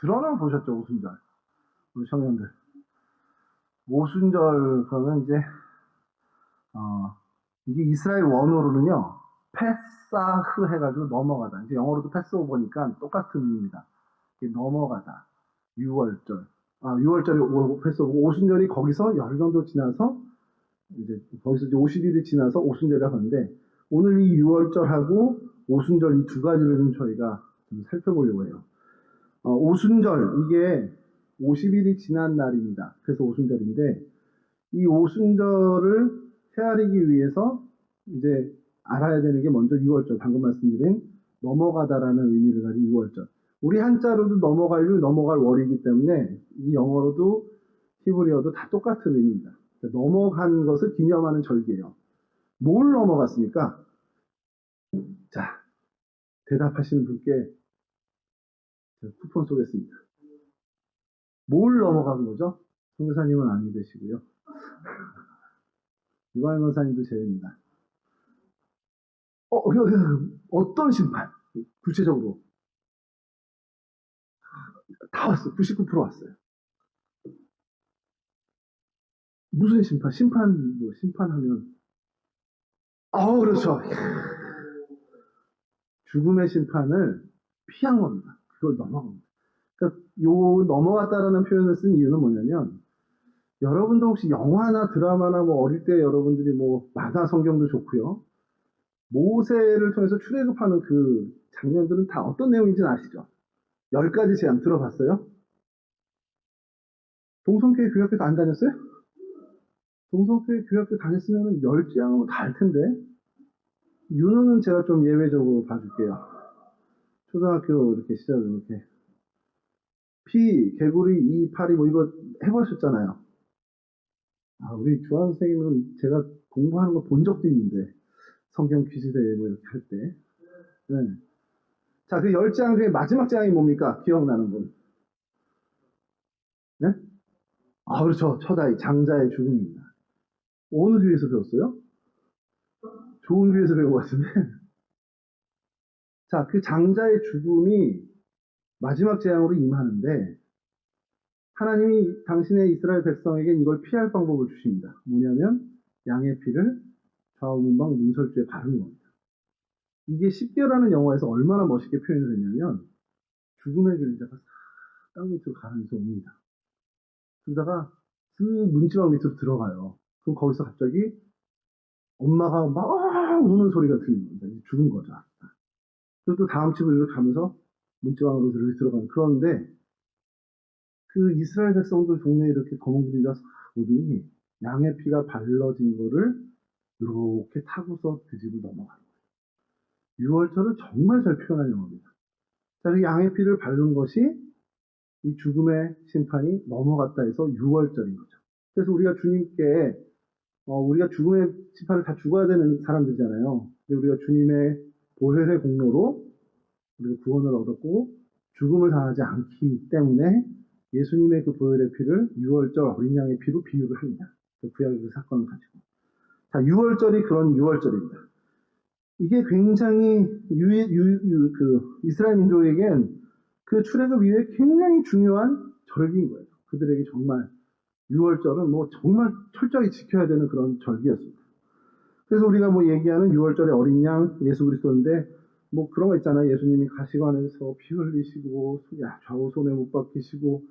들어는 보셨죠, 오순절. 우리 청년들. 오순절, 그러면 이제, 어, 이게 이스라엘 원어로는요, 패사흐 해가지고 넘어가다. 이제 영어로도 패스오버니까 똑같은 의미입니다. 이게 넘어가다. 6월절. 6월절이 패스오버고, 오순절이 거기서 열 정도 지나서, 이제, 거기서 이제 50일이 지나서 오순절이라고 하는데, 오늘 이 6월절하고 오순절 이 두 가지를 좀 저희가 좀 살펴보려고 해요. 오순절, 이게 50일이 지난 날입니다. 그래서 오순절인데, 이 오순절을 헤아리기 위해서 이제 알아야 되는 게 먼저 6월절, 방금 말씀드린 넘어가다라는 의미를 가진 6월절. 우리 한자로도 넘어갈 월이기 때문에 이 영어로도 히브리어도 다 똑같은 의미입니다. 넘어간 것을 기념하는 절기예요. 뭘 넘어갔습니까? 자, 대답하시는 분께 쿠폰 쏘겠습니다. 뭘 넘어간 거죠? 성교사님은 아니 되시고요. 유광현 권사님도 제외입니다. 어떤 심판? 구체적으로. 다 왔어요. 99% 왔어요. 무슨 심판? 심판하면. 그렇죠. 죽음의 심판을 피한 겁니다. 그걸 넘어간 겁니다. 그러니까 요 넘어갔다라는 표현을 쓴 이유는 뭐냐면, 여러분도 혹시 영화나 드라마나 뭐 어릴 때 여러분들이 뭐 만화 성경도 좋고요. 모세를 통해서 출애굽하는 그 장면들은 다 어떤 내용인지는 아시죠? 10가지 제안 들어봤어요? 동성교회 교회학교 안 다녔어요? 동성교회 교회학교 다녔으면 10제안은 다 알 텐데. 윤호는 제가 좀 예외적으로 봐줄게요. 초등학교 이렇게 시작을 이렇게. 개구리, 파리 뭐 이거 해보셨잖아요. 우리 주한 선생님은 제가 공부하는 거 본 적도 있는데. 성경 퀴즈 대회 뭐 이렇게 할 때. 네. 자, 그 10장 중에 마지막 장이 뭡니까? 기억나는 분. 네? 그렇죠. 첫아이, 장자의 죽음입니다. 어느 교회에서 배웠어요? 좋은 교회에서 배운 것 같은데. 자, 그 장자의 죽음이 마지막 재앙으로 임하는데, 하나님이 당신의 이스라엘 백성에게 이걸 피할 방법을 주십니다. 뭐냐면, 양의 피를 좌우문방 문설주에 바르는 겁니다. 이게 10개라는 영화에서 얼마나 멋있게 표현을 했냐면, 죽음의 그림자가 싹 땅 밑으로 가면서 옵니다. 그러다가 그 문지방 밑으로 들어가요. 그럼 거기서 갑자기 엄마가 막 우는 소리가 들리는 겁니다. 죽은 거죠. 그리고 또 다음 집으로 이렇게 가면서 문지방으로 들어가는. 그런데 그 이스라엘 백성들 동네에 이렇게 검은 그림자 오더니 양의 피가 발라진 거를 이렇게 타고서 그 집을 넘어가는 거예요. 6월절을 정말 잘 표현한 영화입니다. 자, 그 양의 피를 바른 것이 이 죽음의 심판이 넘어갔다 해서 6월절인 거죠. 그래서 우리가 주님께 우리가 죽음의 심판을 다 죽어야 되는 사람들이잖아요. 근데 우리가 주님의 보혈의 공로로 우리가 구원을 얻었고 죽음을 당하지 않기 때문에 예수님의 그 보혈의 피를 6월절 어린 양의 피로 비유를 합니다. 그 구약의 그 사건을 가지고. 자, 6월절이 그런 6월절입니다. 이게 굉장히 이스라엘 민족에겐 그 출애굽 이후에 굉장히 중요한 절기인 거예요. 그들에게 정말 6월절은 뭐 정말 철저히 지켜야 되는 그런 절기였습니다. 그래서 우리가 뭐 얘기하는 6월절의 어린 양 예수 그리스도인데 뭐 그런 거 있잖아요. 예수님이 가시관에서 피 흘리시고 좌우 손에 못 박히시고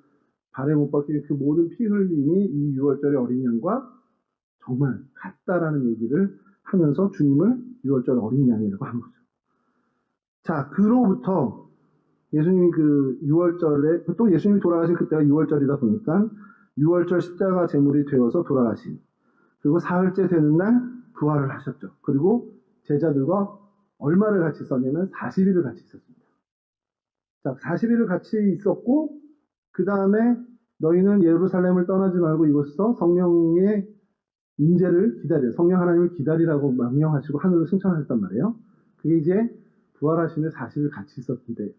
발에 못 박히는 그 모든 피 흘림이 이 6월절의 어린 양과 정말 같다라는 얘기를 하면서 주님을 6월절 어린 양이라고 한 거죠. 자, 그로부터 예수님이 그 6월절에 또 예수님이 돌아가신 그때가 6월절이다 보니까 6월절 십자가 제물이 되어서 돌아가신, 그리고 사흘째 되는 날 부활을 하셨죠. 그리고 제자들과 얼마를 같이 있었냐면 40일을 같이 있었습니다. 자, 40일을 같이 있었고 그 다음에 너희는 예루살렘을 떠나지 말고 이곳에서 성령의 임재를 기다려, 성령 하나님을 기다리라고 명령하시고 하늘로 승천하셨단 말이에요. 그게 이제 부활하시는 40일 같이 있었는데,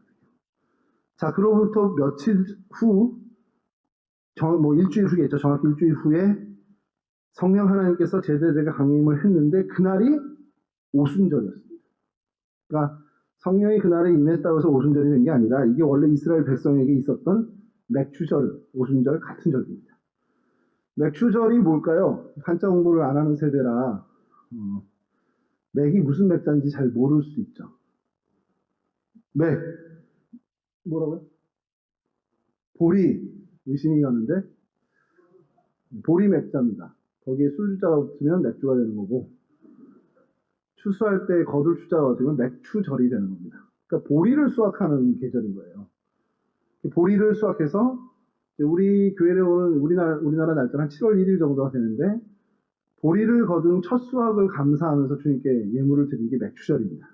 자, 그로부터 며칠 후, 뭐 일주일 후겠죠. 정확히 일주일 후에 성령 하나님께서 제자들에게 강림을 했는데 그날이 오순절이었습니다. 그러니까 성령이 그날에 임했다고 해서 오순절이 된 게 아니라 이게 원래 이스라엘 백성에게 있었던 맥추절, 오순절 같은 절기입니다. 맥추절이 뭘까요? 한자 공부를 안 하는 세대라 맥이 무슨 맥자인지 잘 모를 수 있죠. 맥 뭐라고요? 보리 의심이 가는데 보리 맥자입니다. 거기에 술주자가 붙으면 맥주가 되는 거고 추수할 때 거둘 추자가 붙으면 맥추절이 되는 겁니다. 그러니까 보리를 수확하는 계절인 거예요. 보리를 수확해서 우리 교회에 오는 우리나라 날짜는 한 7월 1일 정도가 되는데 보리를 거둔 첫 수확을 감사하면서 주님께 예물을 드리는 게 맥추절입니다.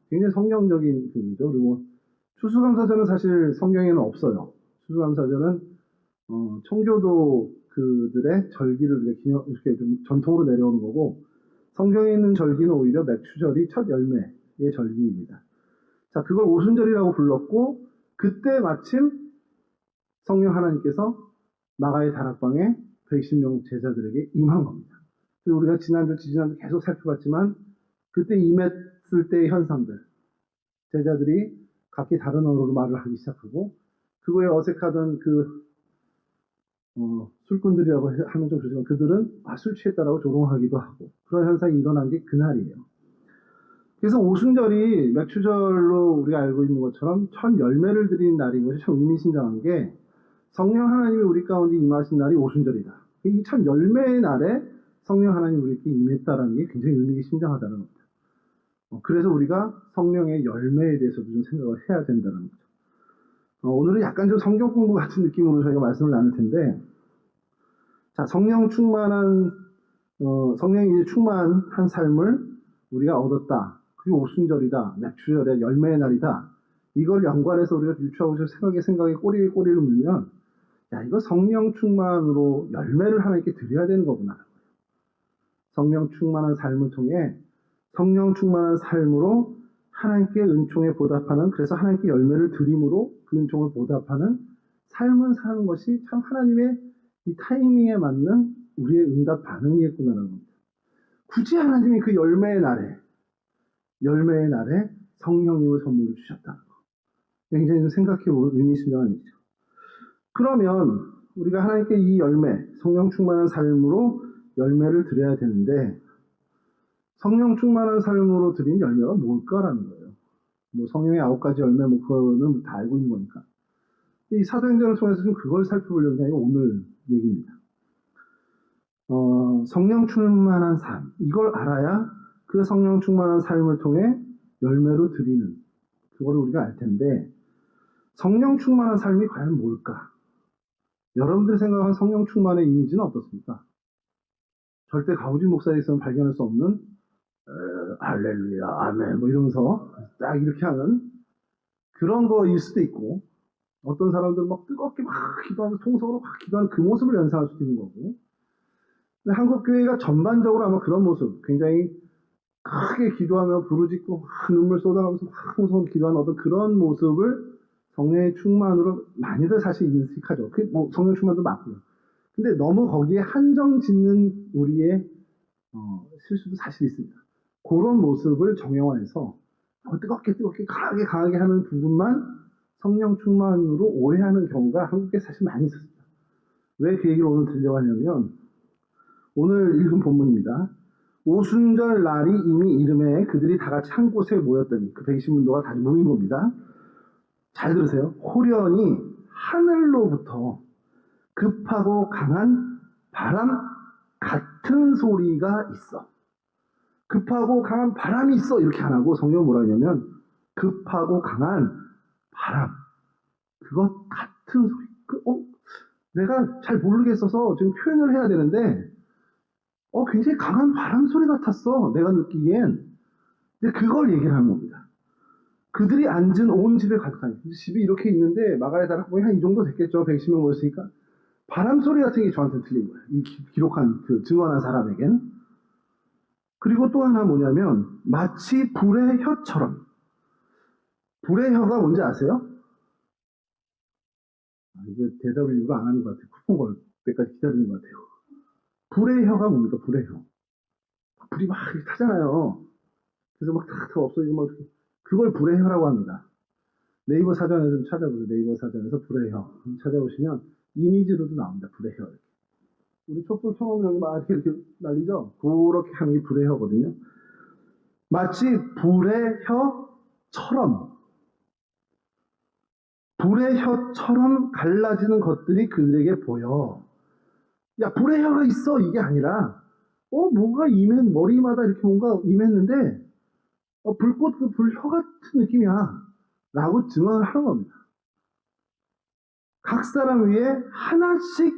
굉장히 성경적인 의미죠. 그리고 추수감사절은 사실 성경에는 없어요. 추수감사절은 청교도 그들의 절기를 이렇게 좀 전통으로 내려오는 거고 성경에 있는 절기는 오히려 맥추절이 첫 열매의 절기입니다. 자, 그걸 오순절이라고 불렀고 그때 마침 성령 하나님께서 마가의 다락방에 120명 제자들에게 임한 겁니다. 그래서 우리가 지난주, 지지난주 계속 살펴봤지만 그때 임했을 때의 현상들, 제자들이 각기 다른 언어로 말을 하기 시작하고 그거에 어색하던 술꾼들이라고 하면 좀 그렇지만 그들은 술 취했다라고 조롱하기도 하고 그런 현상이 일어난 게 그날이에요. 그래서 오순절이 맥추절로 우리가 알고 있는 것처럼 첫 열매를 드리는 날인 것이 참 의미심장한 게 성령 하나님이 우리 가운데 임하신 날이 오순절이다. 이 첫 열매의 날에 성령 하나님이 우리에게 임했다라는 게 굉장히 의미심장하다는 겁니다. 그래서 우리가 성령의 열매에 대해서도 좀 생각을 해야 된다는 거죠. 오늘은 약간 좀 성경 공부 같은 느낌으로 저희가 말씀을 나눌 텐데, 자, 성령이 이제 충만한 삶을 우리가 얻었다. 그게 오순절이다. 맥추절의 열매의 날이다. 이걸 연관해서 우리가 유추하고 생각에 꼬리를 물면, 야, 이거 성령 충만으로 열매를 하나님께 드려야 되는 거구나. 성령 충만한 삶을 통해 성령 충만한 삶으로 하나님께 은총에 보답하는, 그래서 하나님께 열매를 드림으로 그 은총을 보답하는 삶을 사는 것이 참 하나님의 이 타이밍에 맞는 우리의 응답 반응이겠구나라는 겁니다. 굳이 하나님이 그 열매의 날에 성령님을 선물로 주셨다는 거. 굉장히 생각해보면 의미심장한 일이죠. 그러면 우리가 하나님께 이 열매, 성령 충만한 삶으로 열매를 드려야 되는데 성령 충만한 삶으로 드린 열매가 뭘까라는 거예요. 뭐 성령의 9가지 열매, 뭐 그거는 다 알고 있는 거니까. 이 사도행전을 통해서 좀 그걸 살펴보려는 게 아니고 오늘 얘기입니다. 성령 충만한 삶, 이걸 알아야 그 성령 충만한 삶을 통해 열매로 드리는 그거를 우리가 알 텐데 성령 충만한 삶이 과연 뭘까? 여러분들이 생각한 성령 충만의 이미지는 어떻습니까? 절대 가우지 목사에서는 발견할 수 없는 할렐루야, 아멘 뭐 이러면서 딱 이렇게 하는 그런 거일 수도 있고 어떤 사람들은 막 뜨겁게 막 기도하면서 통성으로 막 기도하는 그 모습을 연상할 수도 있는 거고 근데 한국 교회가 전반적으로 아마 그런 모습 굉장히 크게 기도하며 부르짖고 막 눈물 쏟아가면서 막 통성으로 기도하는 어떤 그런 모습을 성령의 충만으로 많이들 사실 인식하죠. 뭐 성령 충만도 맞고요. 근데 너무 거기에 한정 짓는 우리의 실수도 사실 있습니다. 그런 모습을 정형화해서 뜨겁게 강하게 하는 부분만 성령 충만으로 오해하는 경우가 한국에 사실 많이 있었습니다. 왜 그 얘기를 오늘 들려고 하냐면 오늘 읽은 본문입니다. 오순절 날이 이미 이름에 그들이 다 같이 한 곳에 모였더니 그 120문도가 다 모인 겁니다. 잘 들으세요. 호련히 하늘로부터 급하고 강한 바람 같은 소리가 있어. 급하고 강한 바람이 있어. 이렇게 안 하고 성경은 뭐라 하냐면 급하고 강한 바람. 그것 같은 소리. 내가 잘 모르겠어서 지금 표현을 해야 되는데 굉장히 강한 바람 소리 같았어. 내가 느끼기엔. 근데 그걸 얘기를 하는 겁니다. 그들이 앉은 온 집에 가득하니. 집이 이렇게 있는데 마가의 다락방이 한 이 정도 됐겠죠. 110명 모였으니까. 바람 소리 같은 게 저한테 들린 거예요. 이 기록한 증언한 사람에겐. 그리고 또 하나 뭐냐면 마치 불의 혀처럼. 불의 혀가 뭔지 아세요? 이게 대답을 일부러 안 하는 것 같아요. 쿠폰 걸 때까지 기다리는 것 같아요. 불의 혀가 뭡니까? 불의 혀. 불이 막 이렇게 타잖아요. 그래서 막 다 없어지고 막 이렇게 그걸 불의 혀라고 합니다. 네이버 사전에서 좀 찾아보세요. 네이버 사전에서 불의 혀 찾아보시면 이미지로도 나옵니다. 불의 혀. 우리 촛불 켜놓으면 여기 막 이렇게 날리죠? 그렇게 하는 게 불의 혀거든요. 마치 불의 혀처럼 갈라지는 것들이 그들에게 보여. 야, 불의 혀가 있어. 이게 아니라, 뭔가 머리마다 이렇게 뭔가 임했는데, 불꽃 그 불 혀 같은 느낌이야. 라고 증언을 하는 겁니다. 각 사람 위에 하나씩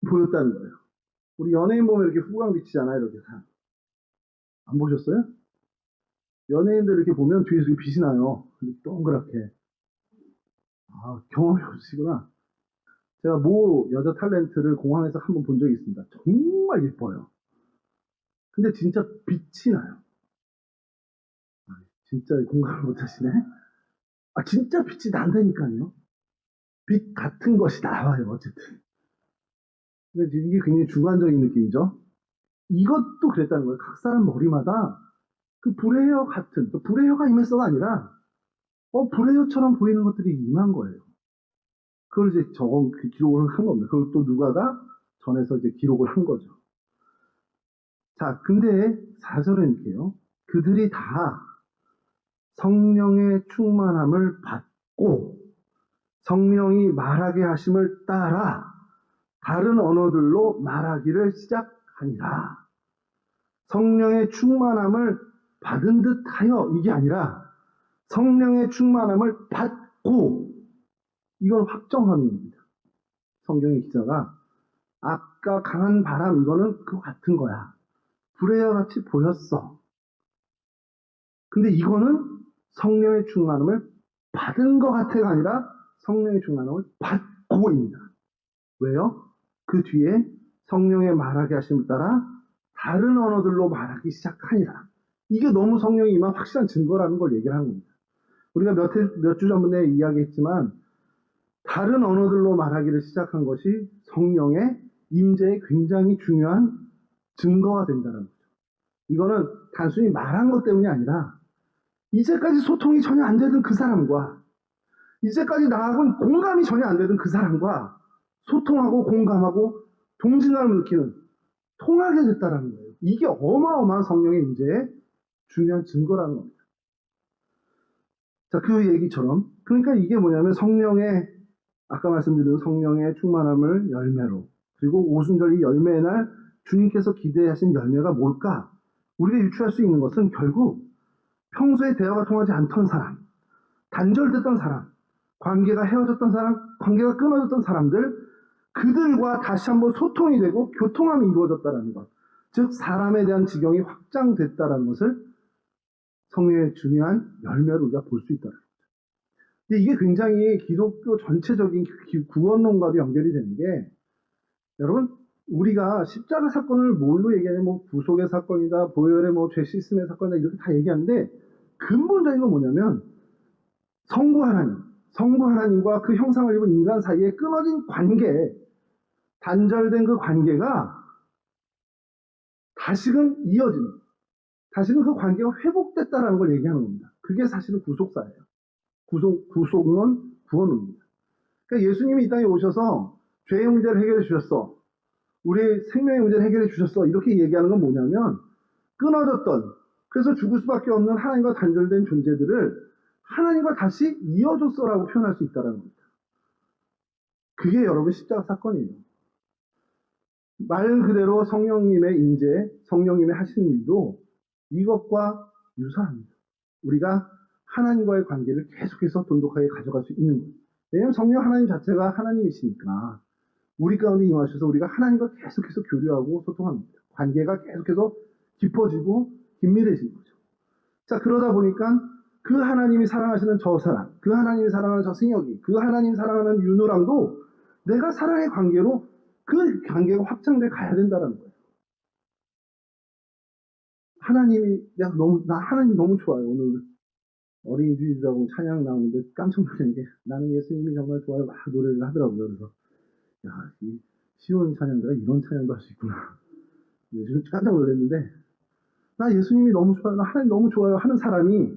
보였다는 거예요. 우리 연예인 보면 이렇게 후광 비치잖아요. 이렇게 다. 안 보셨어요? 연예인들 이렇게 보면 뒤에서 빛이 나요. 동그랗게. 아, 경험이 없으시구나. 제가 모 여자 탤런트를 공항에서 한번 본 적이 있습니다. 정말 예뻐요. 근데 진짜 빛이 나요. 진짜 공감을 못 하시네? 진짜 빛이 난다니까요. 빛 같은 것이 나와요, 어쨌든. 근데 이게 굉장히 주관적인 느낌이죠. 이것도 그랬다는 거예요. 각 사람 머리마다 그 불의 혀 같은, 불의 혀가 임했어가 아니라, 불의 혀처럼 보이는 것들이 임한 거예요. 그걸 이제 기록을 한 겁니다. 그걸 또 누가가 전해서 이제 기록을 한 거죠. 자, 근데 4절은 이렇게요. 그들이 다 성령의 충만함을 받고 성령이 말하게 하심을 따라 다른 언어들로 말하기를 시작하니라. 성령의 충만함을 받은 듯하여 이게 아니라 성령의 충만함을 받고, 이건 확정함입니다. 성경의 기자가 아까 강한 바람 이거는 그거 같은 거야. 불의 혀 같이 보였어. 근데 이거는 성령의 충만함을 받은 것 같아가 아니라 성령의 충만함을 받고입니다. 왜요? 그 뒤에 성령의 말하게 하심을 따라 다른 언어들로 말하기 시작하니라. 이게 너무 성령이 임한 확실한 증거라는 걸 얘기를 하는 겁니다. 우리가 몇 주 전에 이야기했지만 다른 언어들로 말하기를 시작한 것이 성령의 임재에 굉장히 중요한 증거가 된다는 거죠. 이거는 단순히 말한 것 때문이 아니라 이제까지 소통이 전혀 안 되던 그 사람과 이제까지 나하고는 공감이 전혀 안 되던 그 사람과 소통하고 공감하고 동질감을 느끼는 통하게 됐다는 거예요. 이게 어마어마한 성령의 임재의 중요한 증거라는 겁니다. 자, 그 얘기처럼 그러니까 이게 뭐냐면 아까 말씀드린 성령의 충만함을 열매로, 그리고 오순절 이 열매의 날 주님께서 기대하신 열매가 뭘까? 우리가 유추할 수 있는 것은 결국 평소에 대화가 통하지 않던 사람, 단절됐던 사람, 관계가 헤어졌던 사람, 관계가 끊어졌던 사람들, 그들과 다시 한번 소통이 되고 교통함이 이루어졌다는 것. 즉 사람에 대한 지경이 확장됐다는 것을 성령의 중요한 열매로 우리가 볼 수 있다는 거죠. 근데 이게 굉장히 기독교 전체적인 구원론과도 연결이 되는 게, 여러분 우리가 십자가 사건을 뭘로 얘기하냐면 구속의 사건이다, 보혈의 죄 씻음의 사건이다 이렇게 다 얘기하는데 근본적인 건 뭐냐면 성부 하나님과 그 형상을 입은 인간 사이에 끊어진 관계, 단절된 그 관계가 다시금 다시금 그 관계가 회복됐다라는 걸 얘기하는 겁니다. 그게 사실은 구속사예요. 구속론, 구원론입니다. 그러니까 예수님이 이 땅에 오셔서 죄의 문제를 해결해 주셨어. 우리의 생명의 문제를 해결해 주셨어. 이렇게 얘기하는 건 뭐냐면 끊어졌던, 그래서 죽을 수밖에 없는 하나님과 단절된 존재들을 하나님과 다시 이어줬어라고 표현할 수 있다는 겁니다. 그게 여러분 십자가 사건이에요. 말 그대로 성령님의 임재, 성령님의 하신 일도 이것과 유사합니다. 우리가 하나님과의 관계를 계속해서 돈독하게 가져갈 수 있는 거예요. 왜냐하면 성령 하나님 자체가 하나님이시니까 우리 가운데 임하셔서 우리가 하나님과 계속해서 교류하고 소통합니다. 관계가 계속해서 깊어지고 긴밀해지는 거죠. 자, 그러다 보니까 그 하나님이 사랑하시는 저 사람, 그 하나님이 사랑하는 저 승혁이, 그 하나님이 사랑하는 윤호랑도 내가 사랑의 관계로 그 관계가 확장돼 가야 된다는 거예요. 나 하나님 너무 좋아요. 오늘 어린이 주일이라고 찬양 나오는데 깜짝 놀란 게, 나는 예수님이 정말 좋아요. 막 노래를 하더라고요. 그래서 야, 이 시온 찬양대가 이런 찬양도 할 수 있구나. 요즘 깜짝 놀랐는데, 나 예수님이 너무 좋아요, 나 하나님 너무 좋아요 하는 사람이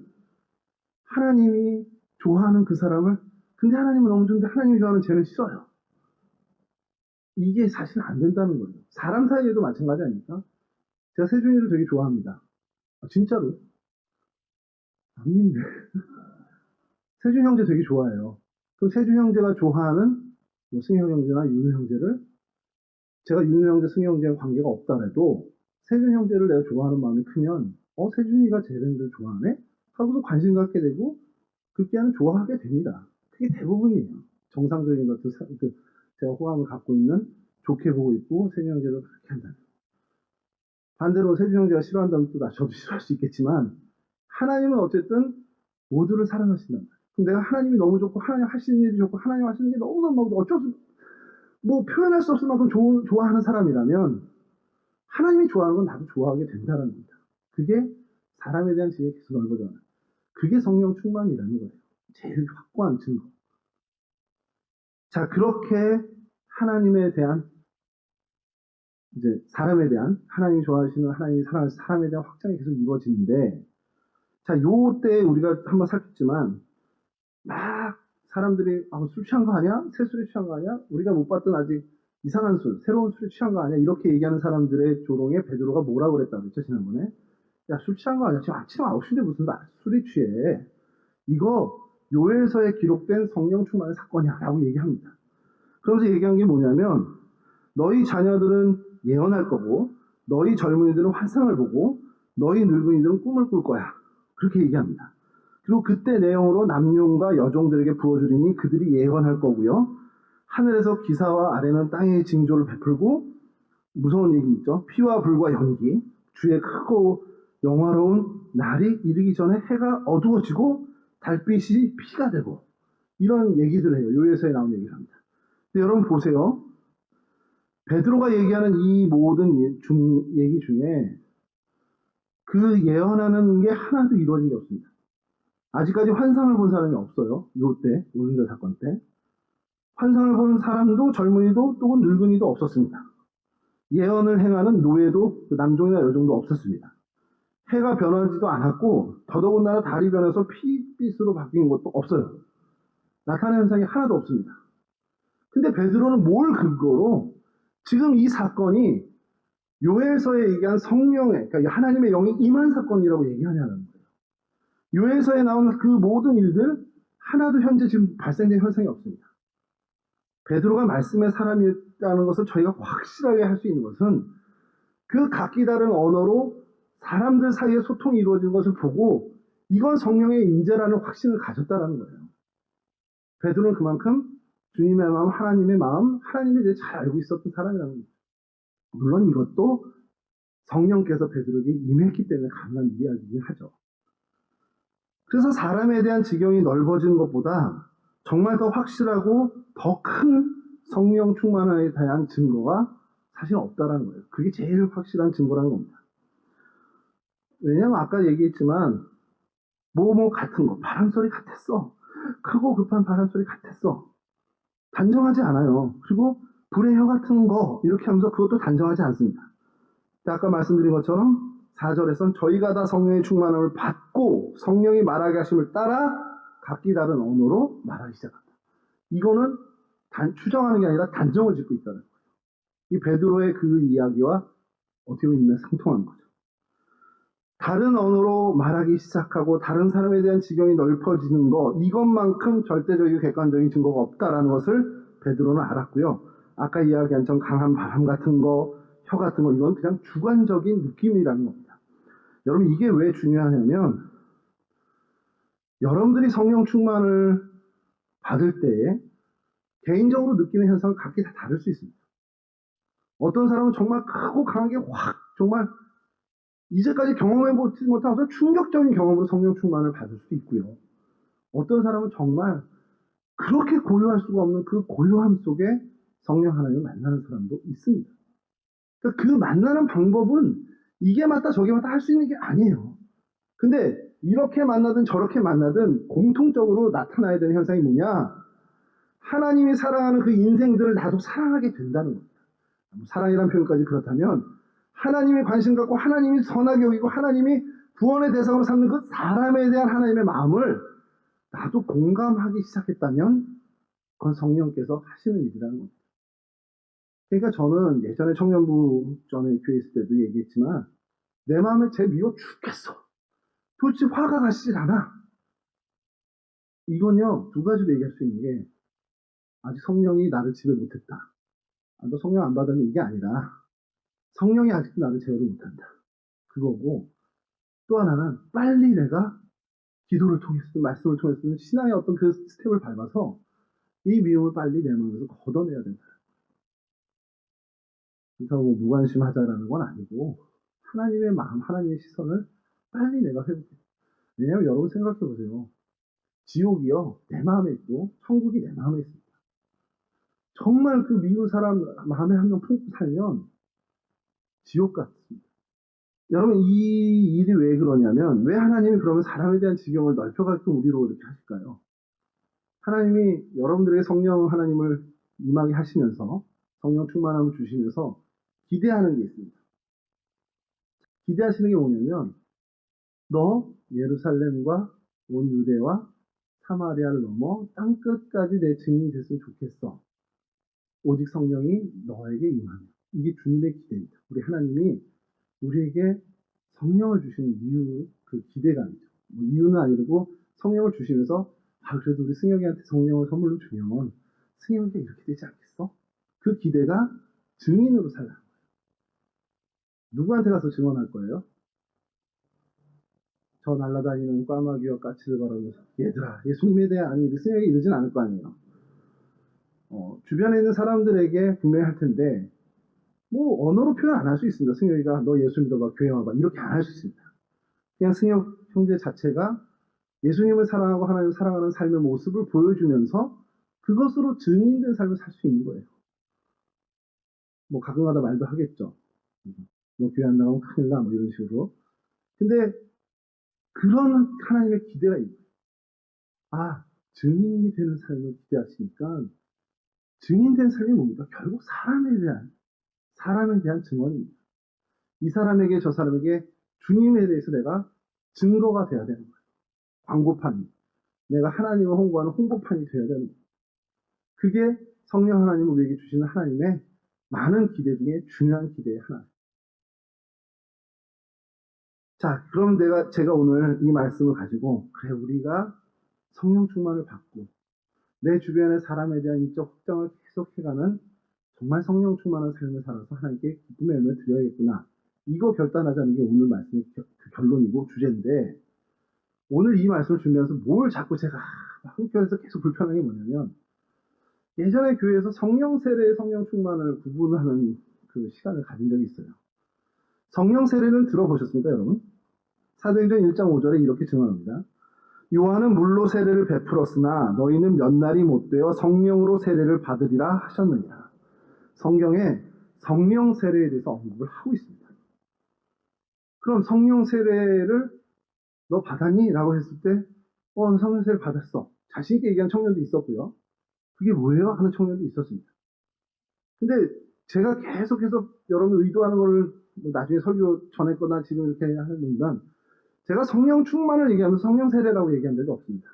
하나님이 좋아하는 그 사람을, 근데 하나님은 너무 좋은데 하나님이 좋아하는 쟤는 싫어요. 이게 사실 안 된다는 거예요. 사람 사이에도 마찬가지 아닙니까? 제가 세준이를 되게 좋아합니다. 진짜로. 안 믿는데. 세준 형제 되게 좋아해요. 그럼 세준 형제가 좋아하는 뭐 승혁 형제나 윤우 형제를, 제가 윤우 형제, 승혁 형제랑 관계가 없더라도 세준 형제를 내가 좋아하는 마음이 크면 세준이가 쟤네를 좋아하네? 하고서 관심 갖게 되고 그때는 좋아하게 됩니다. 그게 대부분이에요. 정상적인 것도 제가 호감을 갖고 있는, 좋게 보고 있고 세준 형제를 그렇게 한다면. 반대로 세준 형제가 싫어한다면 또 저도 싫어할 수 있겠지만 하나님은 어쨌든 모두를 사랑하신단 말이에요. 그럼 내가 하나님이 너무 좋고 하나님 하시는 일이 좋고 하나님 하시는 게 너무너무 어쩔 수, 뭐 표현할 수 없을 만큼 좋아하는 사람이라면 하나님이 좋아하는 건 나도 좋아하게 된다는 겁니다. 그게 사람에 대한 지혜가 계속 넓어져요. 그게 성령 충만이라는 거예요. 제일 확고한 증거. 자, 그렇게 하나님에 대한, 이제 사람에 대한, 하나님이 좋아하시는, 하나님이 사랑하시는 사람에 대한 확장이 계속 이루어지는데, 자, 요때 우리가 한번 살폈지만 막 사람들이 술 취한 거 아니야? 새술에 취한 거 아니야? 우리가 못 봤던 아직 이상한 술, 새로운 술에 취한 거 아니야? 이렇게 얘기하는 사람들의 조롱에 베드로가 뭐라고 그랬다고 그랬죠, 지난번에? 야, 술 취한 거 아니야? 지금 아침 9시인데 무슨 술이 취해? 이거 요엘서에 기록된 성령 충만의 사건이야 라고 얘기합니다. 그러면서 얘기한 게 뭐냐면, 너희 자녀들은 예언할 거고 너희 젊은이들은 환상을 보고 너희 늙은이들은 꿈을 꿀 거야. 그렇게 얘기합니다. 그리고 그때 내용으로 남용과 여종들에게 부어주리니 그들이 예언할 거고요. 하늘에서 기사와 아래는 땅의 징조를 베풀고, 무서운 얘기 있죠. 피와 불과 연기, 주의 크고 영화로운 날이 이르기 전에 해가 어두워지고 달빛이 피가 되고, 이런 얘기들을 해요. 요에서에 나온 얘기를 합니다. 근데 여러분 보세요. 베드로가 얘기하는 이 모든 얘기 중에 그 예언하는 게 하나도 이루어진 게 없습니다. 아직까지 환상을 본 사람이 없어요. 요때, 오순절 사건 때. 환상을 본 사람도 젊은이도 또는 늙은이도 없었습니다. 예언을 행하는 노예도 남종이나 여종도 없었습니다. 해가 변하지도 않았고 더더군다나 달이 변해서 피빛으로 바뀐 것도 없어요. 나타나는 현상이 하나도 없습니다. 근데 베드로는 뭘 근거로 지금 이 사건이 요엘서에 얘기한 성령의, 그러니까 하나님의 영이 임한 사건이라고 얘기하냐는 거예요. 요엘서에 나온 그 모든 일들 하나도 현재 지금 발생된 현상이 없습니다. 베드로가 말씀의 사람이었다는 것을 저희가 확실하게 할 수 있는 것은 그 각기 다른 언어로 사람들 사이에 소통이 이루어진 것을 보고 이건 성령의 임재라는 확신을 가졌다는 거예요. 베드로는 그만큼 주님의 마음, 하나님의 마음, 하나님에 대해 잘 알고 있었던 사람이라는 거예요. 물론 이것도 성령께서 베드로에게 임했기 때문에 가능한 이야기이긴 하죠. 그래서 사람에 대한 지경이 넓어진 것보다 정말 더 확실하고 더 큰 성령 충만에 대한 증거가 사실 없다라는 거예요. 그게 제일 확실한 증거라는 겁니다. 왜냐하면 아까 얘기했지만 뭐 같은 거, 바람소리 같았어. 크고 급한 바람소리 같았어. 단정하지 않아요. 그리고 불의 혀 같은 거 이렇게 하면서 그것도 단정하지 않습니다. 아까 말씀드린 것처럼 4절에서는 저희가 다 성령의 충만함을 받고 성령이 말하게 하심을 따라 각기 다른 언어로 말하기 시작한다. 이거는 추정하는 게 아니라 단정을 짓고 있다는 거예요. 이 베드로의 그 이야기와 어떻게 보면 상통하는 거죠. 다른 언어로 말하기 시작하고 다른 사람에 대한 지경이 넓어지는 것, 이것만큼 절대적이고 객관적인 증거가 없다라는 것을 베드로는 알았고요. 아까 이야기한 좀 강한 바람 같은 거, 혀 같은 거, 이건 그냥 주관적인 느낌이라는 겁니다. 여러분 이게 왜 중요하냐면 여러분들이 성령 충만을 받을 때에 개인적으로 느끼는 현상은 각기 다 다를 수 있습니다. 어떤 사람은 정말 크고 강하게 확 정말 이제까지 경험해보지 못하면서 충격적인 경험으로 성령 충만을 받을 수도 있고요. 어떤 사람은 정말 그렇게 고요할 수가 없는 그 고요함 속에 성령 하나님을 만나는 사람도 있습니다. 그러니까 그 만나는 방법은 이게 맞다 저게 맞다 할 수 있는 게 아니에요. 근데 이렇게 만나든 저렇게 만나든 공통적으로 나타나야 되는 현상이 뭐냐? 하나님이 사랑하는 그 인생들을 나도 사랑하게 된다는 겁니다. 사랑이란 표현까지 그렇다면 하나님이 관심 갖고 하나님이 선하게 여기고 하나님이 구원의 대상으로 삼는 그 사람에 대한 하나님의 마음을 나도 공감하기 시작했다면 그건 성령께서 하시는 일이라는 겁니다. 그러니까 저는 예전에 청년부 전에 교회 있을 때도 얘기했지만 내 마음에 쟤 미워 죽겠어. 도대체 화가 가시질 않아. 이건요, 두 가지로 얘기할 수 있는 게 아직 성령이 나를 지배 못했다. 너 성령 안 받았는 이게 아니라 성령이 아직도 나를 제어를 못한다. 그거고 또 하나는 빨리 내가 기도를 통해서든 말씀을 통해서든 신앙의 어떤 그 스텝을 밟아서 이 미움을 빨리 내 마음에서 걷어내야 된다. 그래서 뭐 무관심하자라는 건 아니고 하나님의 마음, 하나님의 시선을 빨리 내가 회복해. 왜냐하면 여러분 생각해 보세요. 지옥이요 내 마음에 있고 천국이 내 마음에 있습니다. 정말 그 미운 사람 마음에 한 명 품고 살면 지옥 같습니다. 여러분 이 일이 왜 그러냐면 왜 하나님이 그러면 사람에 대한 지경을 넓혀가지고 우리로 이렇게 하실까요? 하나님이 여러분들에게 성령 하나님을 임하게 하시면서 성령 충만함을 주시면서 기대하는 게 있습니다. 기대하시는 게 뭐냐면 너 예루살렘과 온 유대와 사마리아를 넘어 땅끝까지 내 증인이 됐으면 좋겠어. 오직 성령이 너에게 임하며. 이게 주님의 기대입니다. 우리 하나님이 우리에게 성령을 주시는 이유, 그 기대감이죠. 뭐 이유는 아니고 성령을 주시면서 그래도 우리 승혁이한테 성령을 선물로 주면 승혁이가 이렇게 되지 않겠어? 그 기대가 증인으로 살라는 거예요. 누구한테 가서 증언할 거예요? 저 날아다니는 꽈마귀와 까치를 바라보면서 얘들아 예수님에 대한 아니 우리 승혁이 이러진 않을 거 아니에요. 주변에 있는 사람들에게 분명히 할 텐데 뭐 언어로 표현 안 할 수 있습니다. 승혁이가 너 예수 믿어봐 교회 와봐 이렇게 안 할 수 있습니다. 그냥 승혁 형제 자체가 예수님을 사랑하고 하나님을 사랑하는 삶의 모습을 보여주면서 그것으로 증인된 삶을 살 수 있는 거예요. 뭐 가끔가다 말도 하겠죠. 너 교회 안 나가면 큰일 나 뭐 이런 식으로. 근데 그런 하나님의 기대가 있는 거예요. 증인이 되는 삶을 기대하시니까 증인된 삶이 뭡니까? 결국 사람에 대한 증언입니다. 이 사람에게 저 사람에게 주님에 대해서 내가 증거가 돼야 되는 거예요. 광고판이. 내가 하나님을 홍보하는 홍보판이 돼야 되는 거예요. 그게 성령 하나님을 우리에게 주시는 하나님의 많은 기대 중에 중요한 기대의 하나. 자, 그럼 제가 오늘 이 말씀을 가지고 그래 우리가 성령 충만을 받고 내 주변의 사람에 대한 인적 확장을 계속해가는 정말 성령 충만한 삶을 살아서 하나님께 기쁨의 열매를 드려야겠구나. 이거 결단하자는 게 오늘 말씀의 결론이고 주제인데 오늘 이 말씀을 준비하면서 뭘 자꾸 제가 한편에서 계속 불편한 게 뭐냐면 예전에 교회에서 성령 세례, 성령 충만을 구분하는 그 시간을 가진 적이 있어요. 성령 세례는 들어보셨습니까, 여러분? 사도행전 1장 5절에 이렇게 증언합니다. 요한은 물로 세례를 베풀었으나 너희는 몇 날이 못 되어 성령으로 세례를 받으리라 하셨느니라. 성경에 성령 세례에 대해서 언급을 하고 있습니다. 그럼 성령 세례를 너 받았니? 라고 했을 때 성령 세례 받았어. 자신 있게 얘기한 청년도 있었고요. 그게 뭐예요? 하는 청년도 있었습니다. 근데 제가 계속해서 여러분 의도하는 거를 나중에 설교 전했거나 지금 이렇게 하는 건가 제가 성령 충만을 얘기하면서 성령 세례라고 얘기한 적이 없습니다.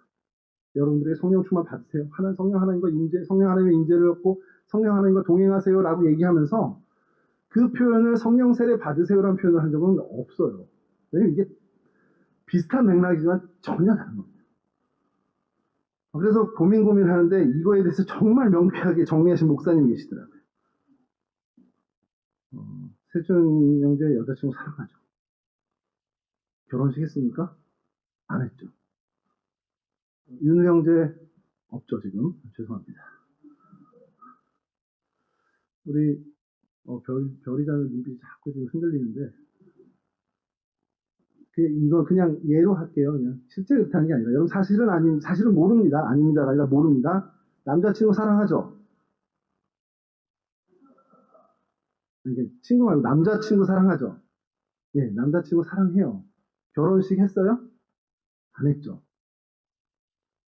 여러분들의 성령 충만 받으세요. 성령 하나님과 성령 하나님의 인재를 얻고 성령 하나님과 동행하세요 라고 얘기하면서 그 표현을 성령 세례 받으세요라는 표현을 한 적은 없어요. 왜냐면 이게 비슷한 맥락이지만 전혀 다른 겁니다. 그래서 고민하는데 이거에 대해서 정말 명쾌하게 정리하신 목사님이 계시더라고요. 세준 형제 여자친구 사랑하죠. 결혼식 했습니까? 안 했죠. 윤우 형제 없죠 지금. 죄송합니다. 우리 별이자는 눈빛이 자꾸 지금 흔들리는데 이거 그냥 예로 할게요. 그냥 실제 그렇게 하는 게 아니라 여러분 사실은 모릅니다. 아닙니다가 아니라 모릅니다. 남자친구 사랑하죠? 이게 친구 말고 남자친구 사랑하죠? 예, 남자친구 사랑해요. 결혼식 했어요? 안 했죠.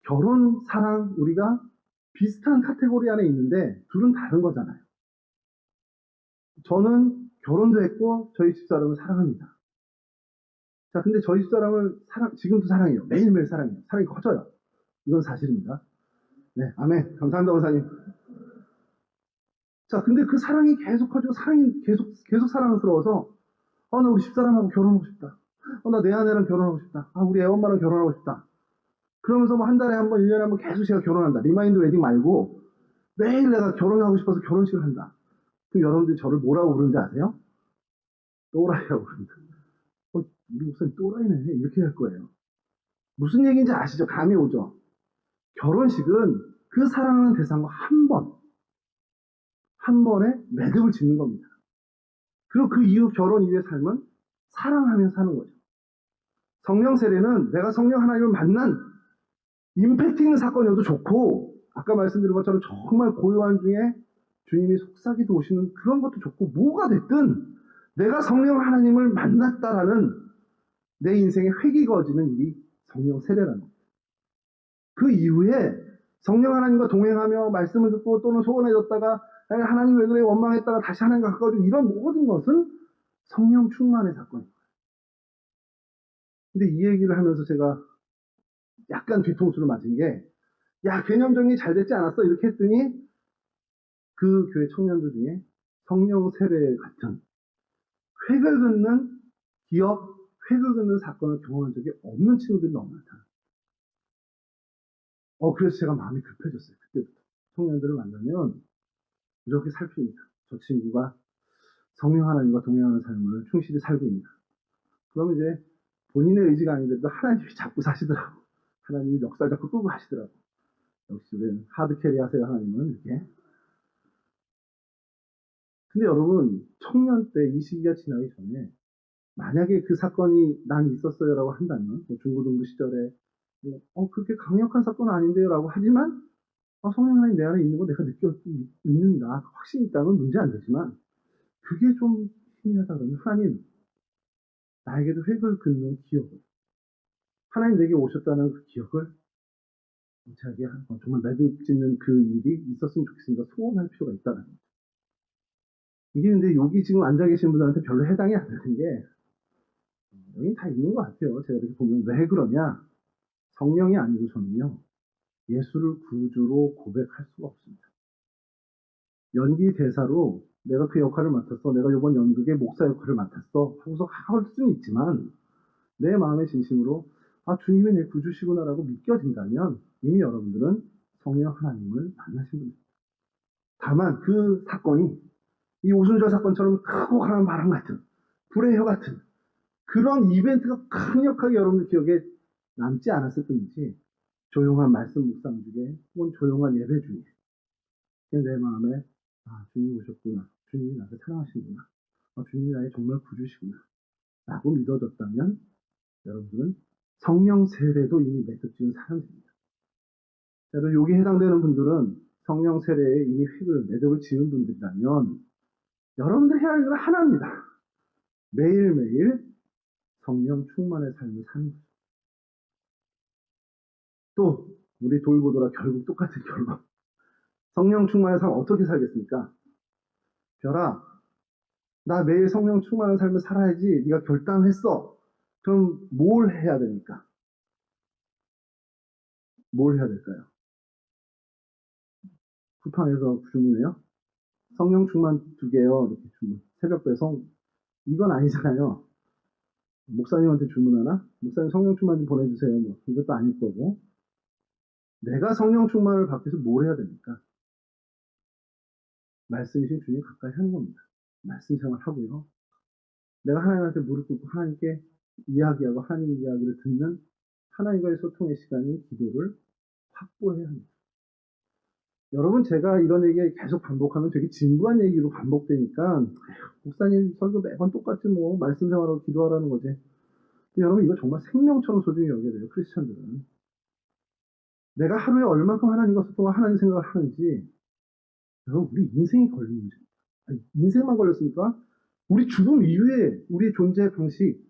결혼, 사랑, 우리가 비슷한 카테고리 안에 있는데 둘은 다른 거잖아요. 저는 결혼도 했고 저희 집사람을 사랑합니다. 자, 근데 저희 집사람을 지금도 사랑해요. 매일매일 사랑해요. 사랑이 커져요. 이건 사실입니다. 네, 아멘. 감사합니다, 원사님. 자, 근데 그 사랑이 계속하죠. 사랑이 계속 사랑스러워서, 나 우리 집사람하고 결혼하고 싶다. 나 내 아내랑 결혼하고 싶다. 우리 애 엄마랑 결혼하고 싶다. 그러면서 뭐 한 달에 한 번, 1년에 한 번 계속 제가 결혼한다. 리마인드 웨딩 말고 매일 내가 결혼하고 싶어서 결혼식을 한다. 그럼 여러분들이 저를 뭐라고 부르는지 아세요? 또라이라고 부릅니다. 우리 목사님 또라이네. 이렇게 할 거예요. 무슨 얘기인지 아시죠? 감이 오죠? 결혼식은 그 사랑하는 대상과 한 번에 매듭을 짓는 겁니다. 그리고 그 이후 결혼 이후의 삶은 사랑하며 사는 거죠. 성령 세례는 내가 성령 하나님을 만난 임팩트 있는 사건이어도 좋고, 아까 말씀드린 것처럼 정말 고요한 중에 주님이 속삭이도 오시는 그런 것도 좋고, 뭐가 됐든 내가 성령 하나님을 만났다라는 내 인생의 획이 그어지는 일이 성령 세례라는 거예요. 그 이후에 성령 하나님과 동행하며 말씀을 듣고 또는 소원해졌다가 하나님 왜 그래 원망했다가 다시 하나님과 가까워지고 이런 모든 것은 성령 충만의 사건입니다. 근데 이 얘기를 하면서 제가 약간 뒤통수를 맞은 게, 야, 개념 정리 잘 됐지 않았어? 이렇게 했더니 그 교회 청년들 중에 성령 세례 같은 획을 긋는 기업, 획을 긋는 사건을 경험한 적이 없는 친구들이 너무 많다. 그래서 제가 마음이 급해졌어요. 그때부터. 청년들을 만나면 이렇게 살핍니다. 저 친구가 성령 하나님과 동행하는 삶을 충실히 살고 있나. 그러면 이제 본인의 의지가 아닌데도 하나님이 자꾸 사시더라고. 하나님이 멱살 잡고 끌고 가시더라고. 역시 우리는 하드캐리 하세요, 하나님은. 이렇게. 근데 여러분, 청년 때 이 시기가 지나기 전에 만약에 그 사건이 난 있었어요라고 한다면, 중고등부 시절에 그렇게 강력한 사건은 아닌데요라고 하지만 성령 하나님 내 안에 있는 거 내가 믿는다, 확신이 있다면 문제 안 되지만, 그게 좀 희미하다 그러면 하나님 나에게도 획을 긋는 기억을, 하나님 내게 오셨다는 그 기억을 제게 정말 매듭 짓는 그 일이 있었으면 좋겠습니다. 소원할 필요가 있다는 거죠. 이게 근데 여기 지금 앉아 계신 분들한테 별로 해당이 안 되는 게, 여긴 다 있는 것 같아요. 제가 이렇게 보면. 왜 그러냐? 성령이 아니고서는요, 예수를 구주로 고백할 수가 없습니다. 연기 대사로 내가 그 역할을 맡았어, 내가 이번 연극의 목사 역할을 맡았어 하고서 할 수는 있지만, 내 마음의 진심으로 주님이 내 구주시구나라고 믿겨진다면 이미 여러분들은 성령 하나님을 만나신 분입니다. 다만 그 사건이 이 오순절 사건처럼 크고 강한 바람 같은, 불의 혀 같은 그런 이벤트가 강력하게 여러분들 기억에 남지 않았을 뿐이지, 조용한 말씀 묵상 중에 혹은 조용한 예배 중에 내 마음에 주님이 오셨구나, 주님이 나를 사랑하시는구나, 주님이 나의 정말 구주시구나 라고 믿어졌다면 여러분들은 성령 세례도 이미 맺어지은 사람들입니다. 여러분, 여기 해당되는 분들은 성령 세례에 이미 획을 매듭을 지은 분들이라면 여러분들 해야 할 일은 하나입니다. 매일매일 성령 충만의 삶을 사는 거죠. 또 우리 돌고 돌아 결국 똑같은 결론. 성령 충만의 삶 어떻게 살겠습니까? 별아, 나 매일 성령 충만한 삶을 살아야지 네가 결단했어. 그럼 뭘 해야 됩니까? 뭘 해야 될까요? 쿠팡에서 주문해요? 성령 충만 2개요. 이렇게 주문. 새벽 배송. 이건 아니잖아요. 목사님한테 주문하나? 목사님 성령 충만 좀 보내주세요. 이것도 아닐 거고. 내가 성령 충만을 받기 위해서 뭘 해야 됩니까? 말씀이신 주님 가까이 하는 겁니다. 말씀 생활하고요. 내가 하나님한테 무릎 꿇고 하나님께 이야기하고 하나님 이야기를 듣는 하나님과의 소통의 시간인 기도를 확보해야 합니다. 여러분, 제가 이런 얘기 계속 반복하면 되게 진부한 얘기로 반복되니까 목사님 설교 매번 똑같이 말씀 생활하고 기도하라는 거지. 근데 여러분, 이거 정말 생명처럼 소중히 여겨야 돼요. 크리스천들은. 내가 하루에 얼마큼 하나님과 소통하고 하나님 생각을 하는지, 여러분, 우리 인생이 걸린 문제입니다. 인생만 걸렸으니까 우리 죽음 이후에 우리의 존재 방식,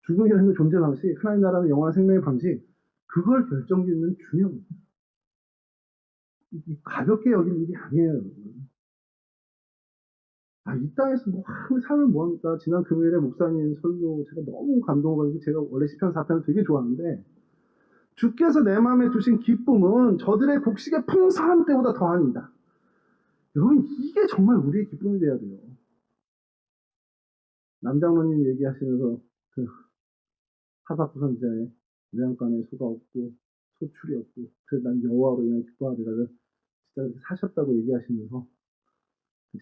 죽음이라는 존재 방식, 하나님 나라는 영원한 생명의 방식, 그걸 결정짓는 중요합니다. 가볍게 여길 일이 아니에요, 여러분. 이 땅에서 삶을 뭐합니까? 지난 금요일에 목사님 설교 제가 너무 감동을 받고, 제가 원래 시편 4편을 되게 좋아하는데 주께서 내 마음에 두신 기쁨은 저들의 곡식의 풍성함 때보다 더하니이다. 여러분, 이게 정말 우리의 기쁨이 돼야 돼요. 남장로님 얘기하시면서 그 하박구 선지자의 외양간에 소가 없고 소출이 없고 그래서 난 여호와로 인해 기뻐하리라를 진짜 사셨다고 얘기하시면서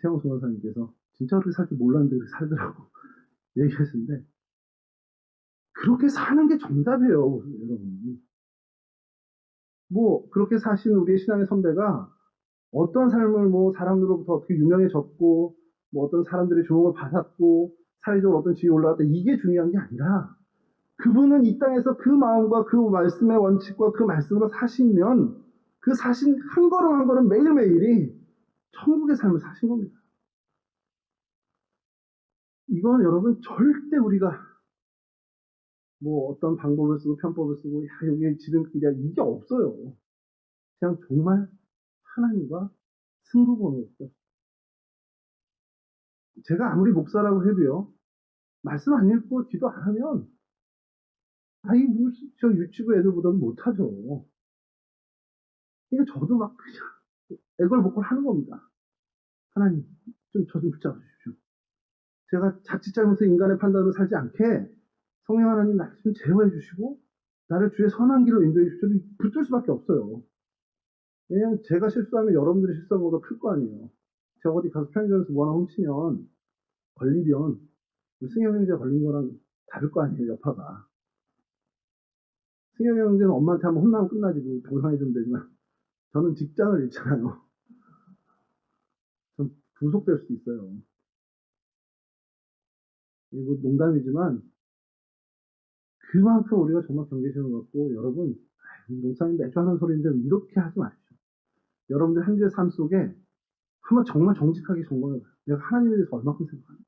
최영수 원사님께서 진짜 그렇게 살 줄 몰랐는데 그렇게 살더라고 얘기하시는데, 그렇게 사는 게 정답이에요, 여러분. 뭐 그렇게 사신 우리의 신앙의 선배가 어떤 삶을 뭐 사람들로부터 어떻게 유명해졌고 뭐 어떤 사람들의 주목을 받았고 사회적으로 어떤 지위에 올라갔다, 이게 중요한 게 아니라 그분은 이 땅에서 그 마음과 그 말씀의 원칙과 그 말씀으로 사시면 그 사신 한 걸음 한 걸음 매일매일이 천국의 삶을 사신 겁니다. 이건 여러분 절대 우리가 뭐 어떤 방법을 쓰고 편법을 쓰고 야 여기 지름길이야 이게 없어요. 그냥 정말 하나님과 승부보는. 제가 아무리 목사라고 해도요, 말씀 안 읽고 기도 안 하면 아이 뭐 저 유치부 애들보다는 못하죠. 그러니까 저도 막 그냥 애걸복걸 하는 겁니다. 하나님 좀 저 좀 붙잡아 주십시오. 제가 자칫 잘못해서 인간의 판단으로 살지 않게 성령 하나님 나 좀 제어해 주시고 나를 주의 선한 길로 인도해 주십시오. 붙들 수밖에 없어요. 왜냐하면 제가 실수하면 여러분들이 실수한 것보다 클 거 아니에요. 제가 어디 가서 편의점에서 뭐 하나 훔치면 걸리면 승영 형제 걸린 거랑 다를 거 아니에요, 여파가. 승영 형제는 엄마한테 한번 혼나면 끝나지, 보상해주면 되지만 저는 직장을 잃잖아요. 전 구속될 수도 있어요. 이거 농담이지만 그만큼 우리가 정말 경계심을 갖고, 여러분 목사님 매주 하는 소리인데 이렇게 하지 마십시오. 여러분들 한 주의 삶 속에 한번 정말 정직하게 점검해봐요. 내가 하나님에 대해서 얼마큼 생각하는지.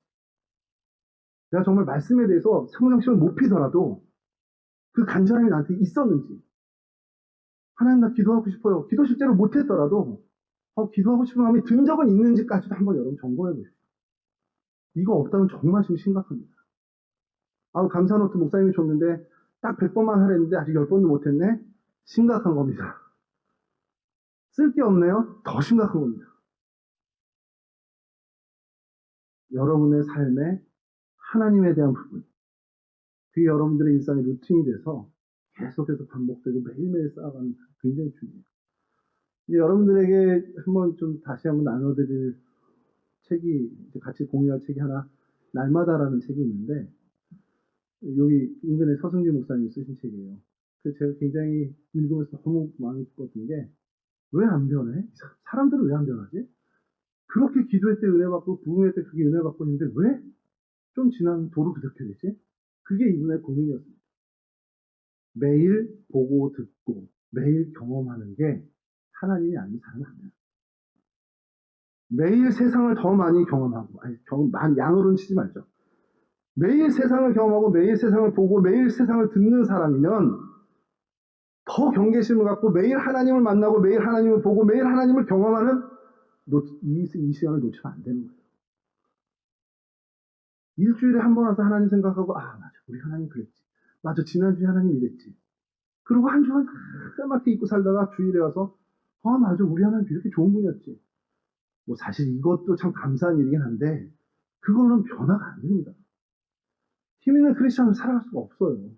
내가 정말 말씀에 대해서 성장심을 못 피더라도 그 간절함이 나한테 있었는지. 하나님 나 기도하고 싶어요. 기도 실제로 못했더라도 기도하고 싶은 마음이 든 적은 있는지까지도 한번 여러분 점검해보십시오. 이거 없다면 정말 지금 심각합니다. 감사노트 목사님이 줬는데 딱 100번만 하랬는데 아직 10번도 못했네? 심각한 겁니다. 쓸 게 없네요? 더 심각한 겁니다. 여러분의 삶에 하나님에 대한 부분, 그게 여러분들의 일상의 루틴이 돼서 계속해서 반복되고 매일매일 쌓아가는 굉장히 중요해요. 이제 여러분들에게 한번 좀 다시 한번 나눠드릴 책이, 같이 공유할 책이 하나, 날마다라는 책이 있는데, 여기 인근의 서승규 목사님이 쓰신 책이에요. 그래서 제가 굉장히 읽으면서 너무 마음이 기뻤던 게, 왜 안 변해? 사람들은 왜 안 변하지? 그렇게 기도할 때 은혜 받고, 부흥할 때 그게 은혜 받고 있는데, 왜 좀 지나면 도로 그렇게 되지? 그게 이분의 고민이었습니다. 매일 보고 듣고, 매일 경험하는 게 하나님이 아닌 사람은 안 돼요. 매일 세상을 더 많이 경험하고, 양으로는 치지 말죠. 매일 세상을 경험하고 매일 세상을 보고 매일 세상을 듣는 사람이면 더 경계심을 갖고 매일 하나님을 만나고 매일 하나님을 보고 매일 하나님을 경험하는 이 시간을 놓치면 안 되는 거예요. 일주일에 한 번 와서 하나님 생각하고 맞아 우리 하나님 그랬지. 맞아 지난주에 하나님 이랬지. 그리고 한 주간 까맣게 입고 살다가 주일에 와서 맞아 우리 하나님 이렇게 좋은 분이었지. 뭐 사실 이것도 참 감사한 일이긴 한데 그걸로는 변화가 안 됩니다. 힘 있는 크리스천을 살아갈 수가 없어요.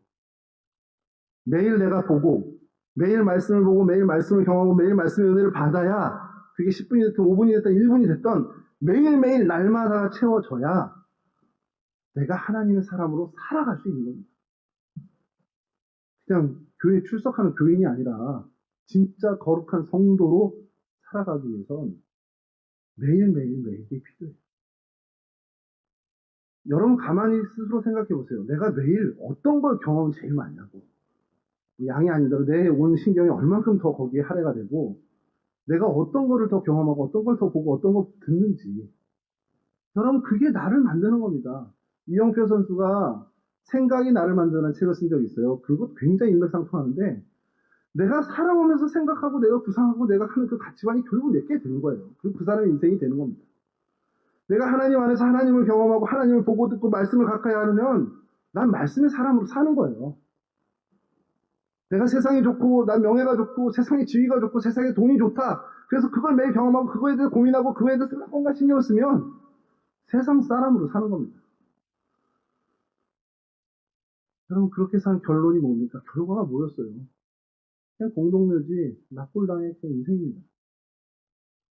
매일 내가 보고 매일 말씀을 보고 매일 말씀을 경험하고 매일 말씀의 은혜를 받아야 그게 10분이 됐든 5분이 됐든 1분이 됐든 매일매일 날마다 채워져야 내가 하나님의 사람으로 살아갈 수 있는 겁니다. 그냥 교회에 출석하는 교인이 아니라 진짜 거룩한 성도로 살아가기 위해선 매일매일이 필요해요. 여러분 가만히 스스로 생각해 보세요. 내가 매일 어떤 걸 경험을 제일 많이 하고 양이 아니더라도 내 온 신경이 얼만큼 더 거기에 할애가 되고 내가 어떤 거를 더 경험하고 어떤 걸 더 보고 어떤 걸 듣는지, 여러분 그게 나를 만드는 겁니다. 이영표 선수가 생각이 나를 만드는 책을 쓴 적이 있어요. 그것 굉장히 인맥상통하는데 내가 살아오면서 생각하고 내가 구상하고 내가 하는 그 가치관이 결국 내게 되는 거예요. 그리고 그 사람의 인생이 되는 겁니다. 내가 하나님 안에서 하나님을 경험하고 하나님을 보고 듣고 말씀을 가까이 하면 난 말씀의 사람으로 사는 거예요. 내가 세상이 좋고, 난 명예가 좋고, 세상의 지위가 좋고, 세상에 돈이 좋다. 그래서 그걸 매일 경험하고, 그거에 대해 고민하고, 그거에 대해서 뭔가 신경을 쓰면 세상 사람으로 사는 겁니다. 여러분, 그렇게 산 결론이 뭡니까? 결과가 뭐였어요? 그냥 공동묘지, 납골당의 그냥 인생입니다.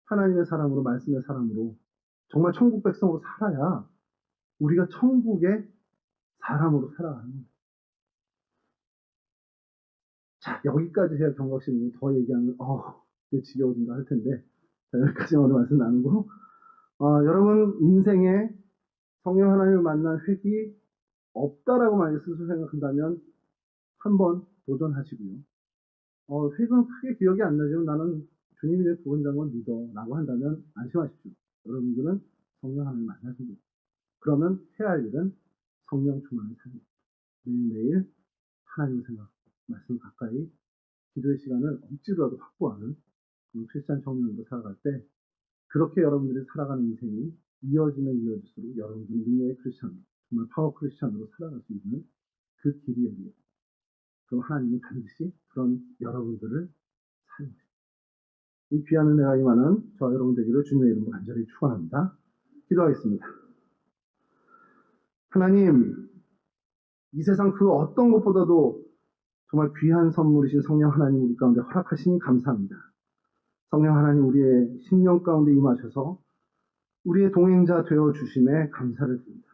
하나님의 사람으로, 말씀의 사람으로, 정말 천국 백성으로 살아야 우리가 천국의 사람으로 살아가는 겁니다. 자, 여기까지 제가 경각심이 더 얘기하면, 이제 지겨워진다 할 텐데, 자, 여기까지만 오늘 말씀 나누고, 여러분, 인생에 성령 하나님을 만난 획이 없다라고 만약 스스로 생각한다면, 한번 도전하시고요. 획은 크게 기억이 안 나지만 나는 주님이 내 구원자인 걸 믿어. 라고 한다면 안심하십시오. 여러분들은 성령 하나님을 만나십니다. 그러면 해야 할 일은 성령 충만을 살립니다. 매일매일 하나님을 생각하고, 말씀 가까이 기도의 시간을 억지로라도 확보하는 크리스찬 청년으로 살아갈 때 그렇게 여러분들이 살아가는 인생이 이어지면 이어질수록 여러분들은 능력의 크리스찬으로 정말 파워 크리스찬으로 살아갈 수 있는 그 길이 여기에요. 그럼 하나님은 반드시 그런 여러분들을 사용하십니다. 이 귀한 은혜가 임하는 저와 여러분 되기를 주님의 이름으로 간절히 축원합니다. 기도하겠습니다. 하나님, 이 세상 그 어떤 것보다도 정말 귀한 선물이신 성령 하나님 우리 가운데 허락하시니 감사합니다. 성령 하나님 우리의 심령 가운데 임하셔서 우리의 동행자 되어 주심에 감사를 드립니다.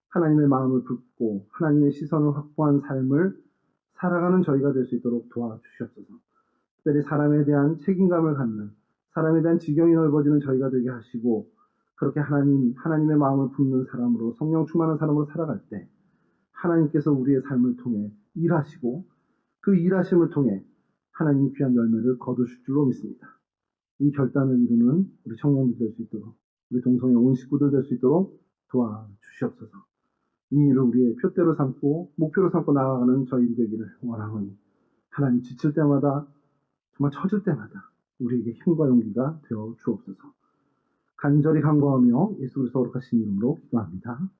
하나님의 마음을 품고 하나님의 시선을 확보한 삶을 살아가는 저희가 될 수 있도록 도와주시옵소서. 특별히 사람에 대한 책임감을 갖는, 사람에 대한 지경이 넓어지는 저희가 되게 하시고, 그렇게 하나님의 마음을 품는 사람으로, 성령 충만한 사람으로 살아갈 때 하나님께서 우리의 삶을 통해 일하시고 그 일하심을 통해 하나님의 귀한 열매를 거두실 줄로 믿습니다. 이 결단을 이루는 우리 청년들 될 수 있도록, 우리 동성애 온 식구들 될 수 있도록 도와주시옵소서. 이 일을 우리의 표대로 삼고 목표로 삼고 나아가는 저희들 되기를 원하오니 하나님 지칠 때마다, 정말 처질 때마다 우리에게 힘과 용기가 되어 주옵소서. 간절히 간구하며 예수 그리스도 거룩하신 이름으로 기도합니다.